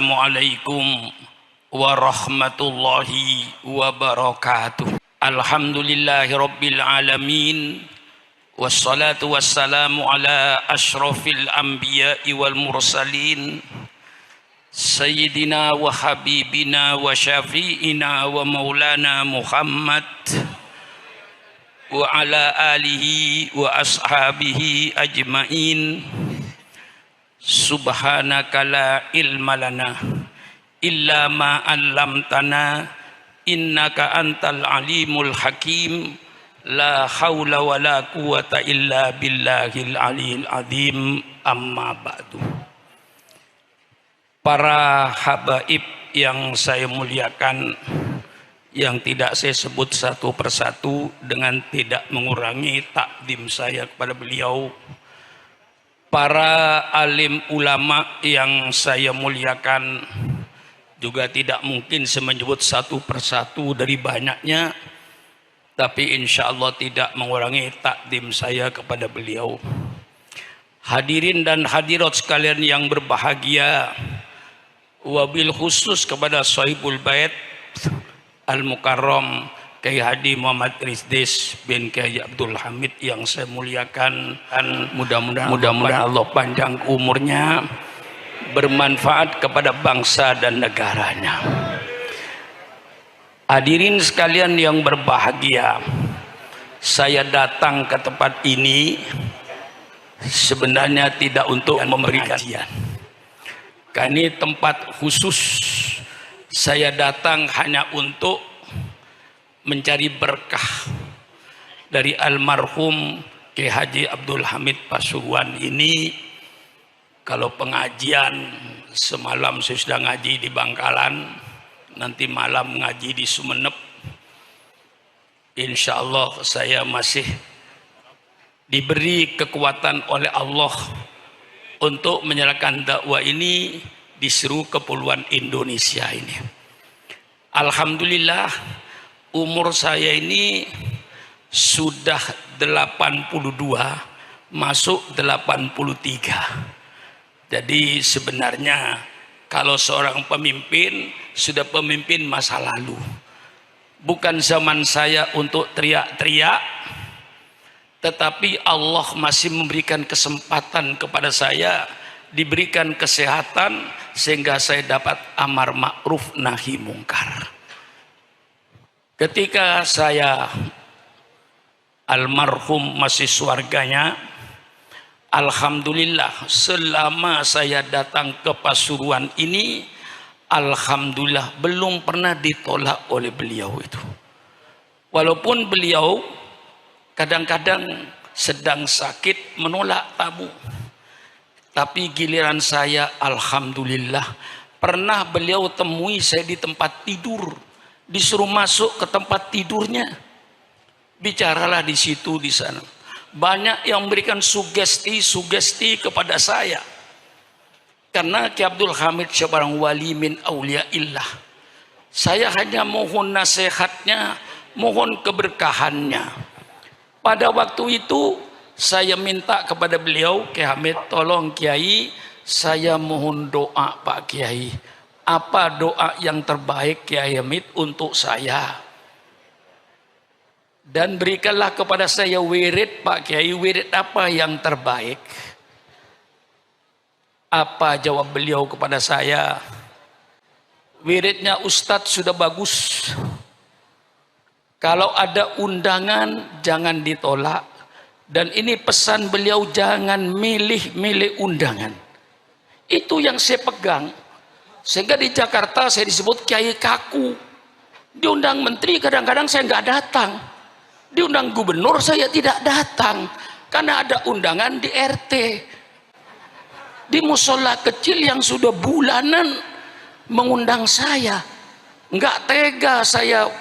Assalamualaikum warahmatullahi wabarakatuh. Alhamdulillahi rabbil alamin. Wassalatu wassalamu ala ashrafil anbiya'i wal mursalin. Sayyidina wa habibina wa syafi'ina wa maulana Muhammad wa ala alihi wa ashabihi ajma'in. Subhanaka la ilma lana illa ma 'allamtana innaka antal alimul hakim. La haula wa la quwata illa billahil aliyil azim. Amma ba'du. Para habaib yang saya muliakan, yang tidak saya sebut satu persatu dengan tidak mengurangi takdim saya kepada beliau, para alim ulama yang saya muliakan, juga tidak mungkin saya menyebut satu persatu dari banyaknya, tapi insya Allah tidak mengurangi takdim saya kepada beliau. Hadirin dan hadirat sekalian yang berbahagia, wabil khusus kepada Sahibul Bait Al-Mukarram Kiai Haji Muhammad Rizdes bin Kiai Abdul Hamid yang saya muliakan, dan mudah-mudahan Allah panjang umurnya, bermanfaat kepada bangsa dan negaranya. Hadirin sekalian yang berbahagia, saya datang ke tempat ini sebenarnya tidak untuk memberi kajian. Karena ini tempat khusus. Saya datang hanya untuk mencari berkah dari almarhum Kiai Haji Abdul Hamid Pasuruan ini. Kalau pengajian semalam saya sudah ngaji di Bangkalan, nanti malam ngaji di Sumeneb. Insya Allah saya masih diberi kekuatan oleh Allah untuk menyerahkan dakwah ini di seluruh kepulauan Indonesia ini. Alhamdulillah, umur saya ini sudah 82, masuk 83. Jadi sebenarnya kalau seorang pemimpin sudah pemimpin masa lalu, bukan zaman saya untuk teriak-teriak, tetapi Allah masih memberikan kesempatan kepada saya, diberikan kesehatan sehingga saya dapat amar ma'ruf nahi mungkar. Ketika saya almarhum masih surganya, alhamdulillah selama saya datang ke Pasuruan ini, alhamdulillah belum pernah ditolak oleh beliau itu. Walaupun beliau kadang-kadang sedang sakit menolak tamu, tapi giliran saya alhamdulillah pernah beliau temui saya di tempat tidur, disuruh masuk ke tempat tidurnya, bicaralah di situ di sana. Banyak yang memberikan sugesti kepada saya, karena Kiai Abdul Hamid seorang wali min auliaillah. Saya hanya mohon nasihatnya, mohon keberkahannya. Pada waktu itu saya minta kepada beliau, Kiai Hamid, tolong Kiai, saya mohon doa Pak Kiai. Apa doa yang terbaik Kiai Hamid untuk saya? Dan berikanlah kepada saya wirid Pak Kiai, wirid apa yang terbaik? Apa jawab beliau kepada saya? Wiridnya Ustadz sudah bagus. Kalau ada undangan jangan ditolak. Dan ini pesan beliau, jangan milih-milih undangan. Itu yang saya pegang. Sehingga di Jakarta saya disebut Kiai Kaku. Diundang menteri kadang-kadang saya nggak datang. Diundang gubernur saya tidak datang. Karena ada undangan di RT. Di musola kecil yang sudah bulanan mengundang saya. Nggak tega saya,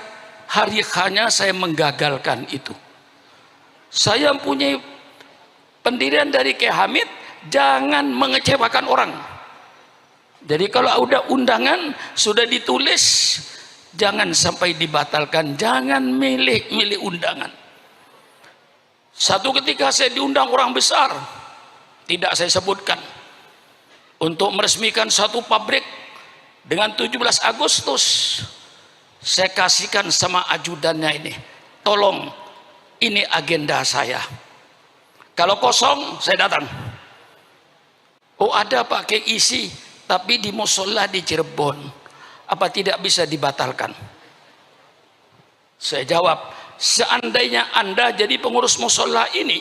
hari hanya saya menggagalkan itu. Saya mempunyai pendirian dari Kiai Hamid, jangan mengecewakan orang. Jadi kalau udah undangan sudah ditulis, jangan sampai dibatalkan, jangan milih-milih undangan. Satu ketika saya diundang orang besar, tidak saya sebutkan, untuk meresmikan satu pabrik Dengan 17 Agustus saya kasihkan sama ajudannya ini, tolong ini agenda saya. Kalau kosong saya datang. Oh ada pakai isi, tapi di musola di Cirebon. Apa tidak bisa dibatalkan? Saya jawab, seandainya Anda jadi pengurus musola ini,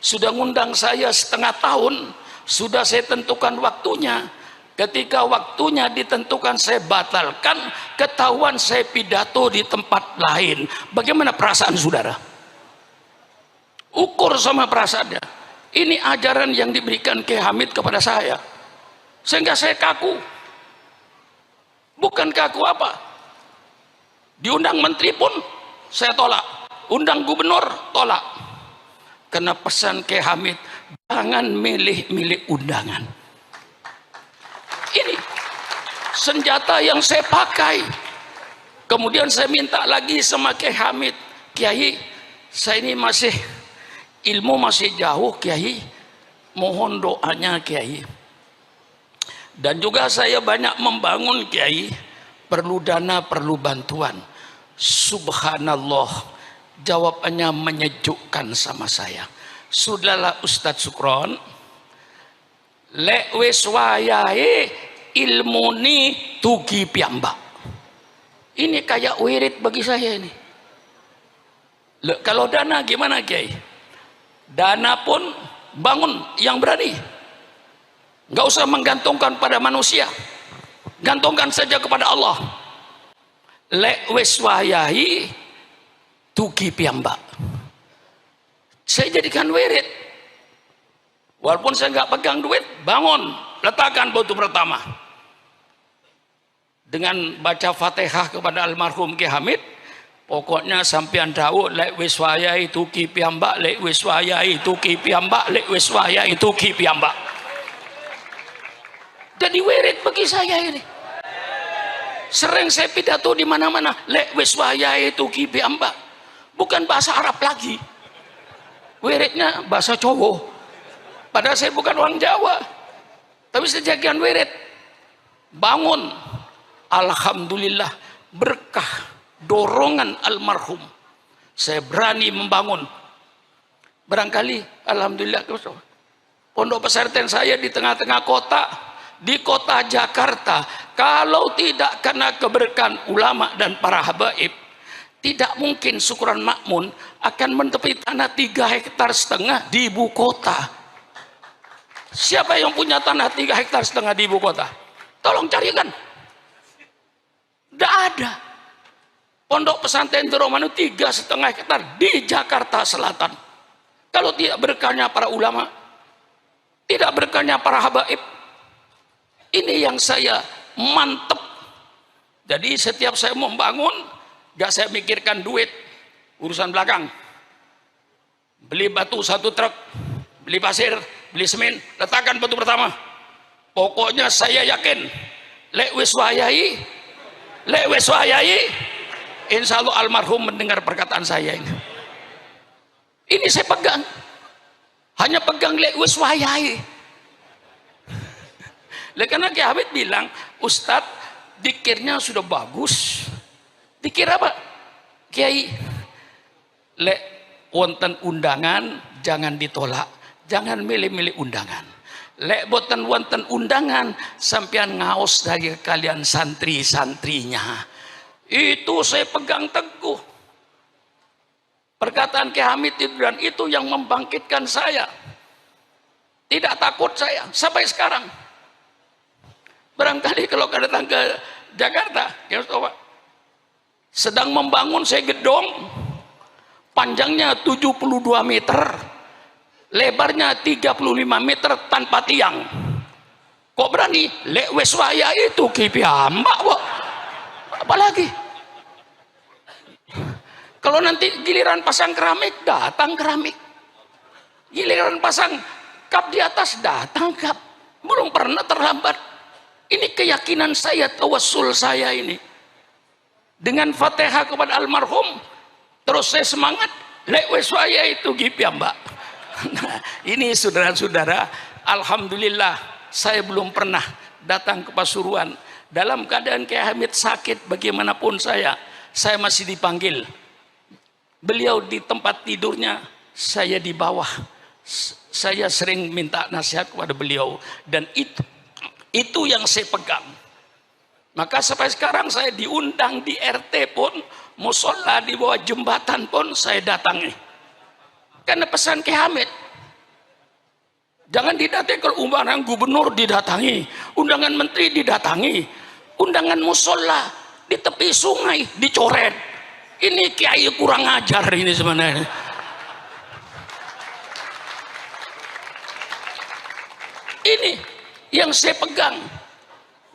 sudah ngundang saya setengah tahun, sudah saya tentukan waktunya. Ketika waktunya ditentukan saya batalkan, ketahuan saya pidato di tempat lain. Bagaimana perasaan saudara? Ukur sama perasaannya. Ini ajaran yang diberikan Kiai Hamid kepada saya. Sehingga saya kaku. Bukan kaku apa? Diundang menteri pun saya tolak. Undang gubernur tolak. Karena pesan Kiai Hamid, jangan milih-milih undangan. Ini senjata yang saya pakai. Kemudian saya minta lagi sama Kiai Hamid, Kiai, saya ini masih ilmu masih jauh Kiai, mohon doanya Kiai. Dan juga saya banyak membangun Kiai, perlu dana, perlu bantuan. Subhanallah, jawabannya menyejukkan sama saya. Sudahlah Ustadz Sukron, lek wis wayahe ilmuni tugi piyambak. Ini kayak wirid bagi saya ini. Kalau dana gimana Kiai? Dana pun bangun yang berani. Nggak usah menggantungkan pada manusia. Gantungkan saja kepada Allah. Lek wis wayahi tugi piyambak. Saya jadikan wirid. Walaupun saya nggak pegang duit, bangun, letakkan batu pertama. Dengan baca Fatihah kepada almarhum Kiai Hamid, pokoknya sampean dawuh lek wis wayahe tuki piyambak, lek wis wayahe tuki piyambak, lek wis wayahe tuki piyambak. Jadi wirid bagi saya ini. Sering saya pidato di mana-mana, lek wis wayahe tuki piyambak. Bukan bahasa Arab lagi. Wiridnya bahasa Jawa. Padahal saya bukan orang Jawa, tapi saya jadikan wirid. Bangun, alhamdulillah berkah dorongan almarhum. Saya berani membangun. Barangkali, alhamdulillah, pondok pesantren saya di tengah-tengah kota, di kota Jakarta. Kalau tidak karena keberkahan ulama dan para habaib, tidak mungkin Syukuran Makmun akan mentepi tanah 3,5 hektar di ibu kota. Siapa yang punya tanah 3,5 hektar di ibu kota? Tolong carikan. Tidak ada. Pondok pesantren Romanu 3,5 hektar di Jakarta Selatan. Kalau tidak berkahnya para ulama, tidak berkahnya para habaib, ini yang saya mantep. Jadi setiap saya membangun, gak saya mikirkan duit, urusan belakang. Beli batu 1 truk, beli pasir, beli semen, letakkan batu pertama. Pokoknya saya yakin lek wis wayahi, insya Allah almarhum mendengar perkataan saya ini. Ini saya pegang, hanya pegang lek wis wayahi. Karena Kiai Hamid bilang, Ustadz dikirnya sudah bagus. Dikir apa? Kiai, lek wonten undangan jangan ditolak. Jangan milih-milih undangan. Lek boten wonten undangan, sampean ngaos dari kalian santri-santrinya. Itu saya pegang teguh. Perkataan Kiai Hamid itu, dan itu yang membangkitkan saya. Tidak takut saya sampai sekarang. Barangkali kalau datang ke Jakarta, ya Pak, sedang membangun saya gedung, panjangnya 72 meter. Lebarnya 35 meter tanpa tiang. Kok berani? Lek wis waya itu Ki piyambak kok. Apalagi kalau nanti giliran pasang keramik, datang keramik. Giliran pasang kap di atas, datang kap. Belum pernah terlambat. Ini keyakinan saya, tawassul saya ini. Dengan Fatihah kepada almarhum, terus saya semangat, lek wis waya itu Ki piyambak. Nah, ini saudara-saudara, alhamdulillah saya belum pernah datang ke Pasuruan Dalam keadaan Kiai Hamid sakit bagaimanapun saya masih dipanggil. Beliau di tempat tidurnya, saya di bawah. Saya sering minta nasihat kepada beliau, dan itu yang saya pegang. Maka sampai sekarang saya diundang di RT pun, musola di bawah jembatan pun saya datangi. Karena pesan Kiai Hamid, jangan didatangi. Kalau undangan gubernur didatangi, undangan menteri didatangi, undangan musola di tepi sungai dicoret. Ini kiai kurang ajar ini sebenarnya. Ini yang saya pegang.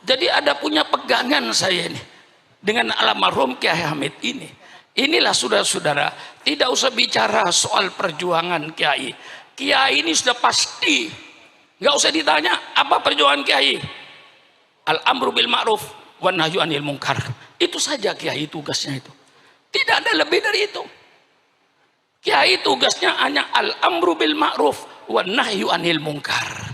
Jadi ada punya pegangan saya ini dengan almarhum Kiai Hamid ini. Inilah saudara-saudara, tidak usah bicara soal perjuangan Kiai. Kiai ini sudah pasti, nggak usah ditanya apa perjuangan Kiai. Al-amru bil ma'ruf wan nahyu anil munkar. Itu saja Kiai tugasnya itu. Tidak ada lebih dari itu. Kiai tugasnya hanya al-amru bil ma'ruf wan nahyu anil munkar.